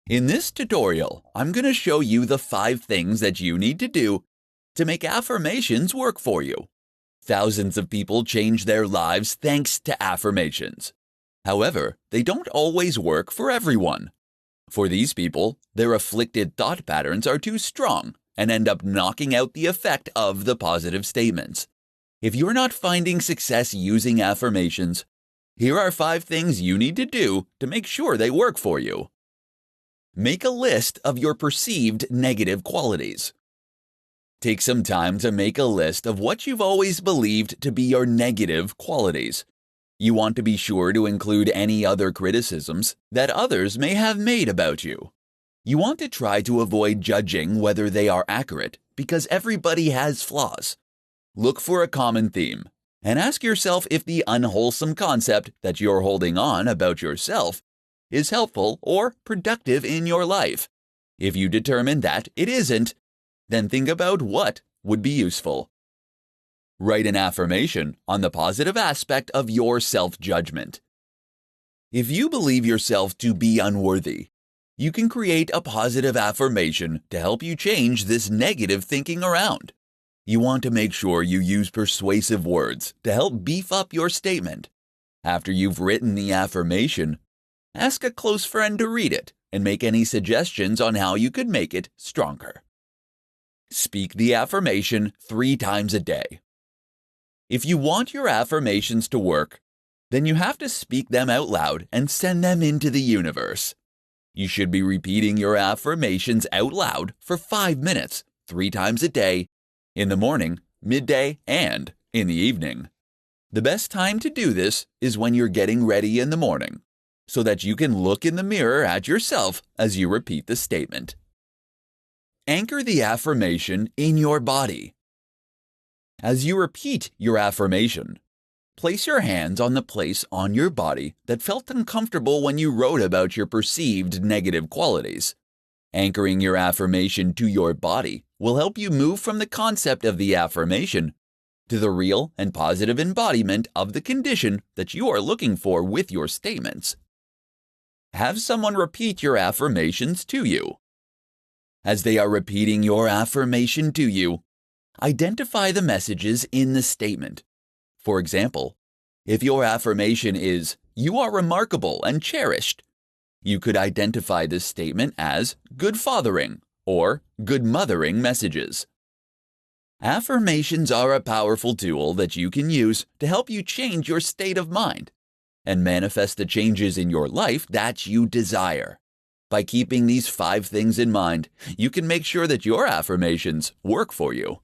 In this tutorial, I'm going to show you the 5 things that you need to do to make affirmations work for you. Thousands of people change their lives thanks to affirmations. However, they don't always work for everyone. For these people, their afflicted thought patterns are too strong and end up knocking out the effect of the positive statements. If you're not finding success using affirmations, here are 5 things you need to do to make sure they work for you. Make a list of your perceived negative qualities. Take some time to make a list of what you've always believed to be your negative qualities. You want to be sure to include any other criticisms that others may have made about you. You want to try to avoid judging whether they are accurate because everybody has flaws. Look for a common theme and ask yourself if the unwholesome concept that you're holding on about yourself is helpful or productive in your life. If you determine that it isn't, then think about what would be useful. Write an affirmation on the positive aspect of your self-judgment. If you believe yourself to be unworthy, you can create a positive affirmation to help you change this negative thinking around. You want to make sure you use persuasive words to help beef up your statement. After you've written the affirmation, ask a close friend to read it and make any suggestions on how you could make it stronger. Speak the affirmation 3 times a day. If you want your affirmations to work, then you have to speak them out loud and send them into the universe. You should be repeating your affirmations out loud for 5 minutes, 3 times a day, in the morning, midday, and in the evening. The best time to do this is when you're getting ready in the morning, so that you can look in the mirror at yourself as you repeat the statement. Anchor the affirmation in your body. As you repeat your affirmation, place your hands on the place on your body that felt uncomfortable when you wrote about your perceived negative qualities. Anchoring your affirmation to your body will help you move from the concept of the affirmation to the real and positive embodiment of the condition that you are looking for with your statements. Have someone repeat your affirmations to you. As they are repeating your affirmation to you, identify the messages in the statement. For example, if your affirmation is, "You are remarkable and cherished," you could identify this statement as good fathering or good mothering messages. Affirmations are a powerful tool that you can use to help you change your state of mind and manifest the changes in your life that you desire. By keeping these 5 things in mind, you can make sure that your affirmations work for you.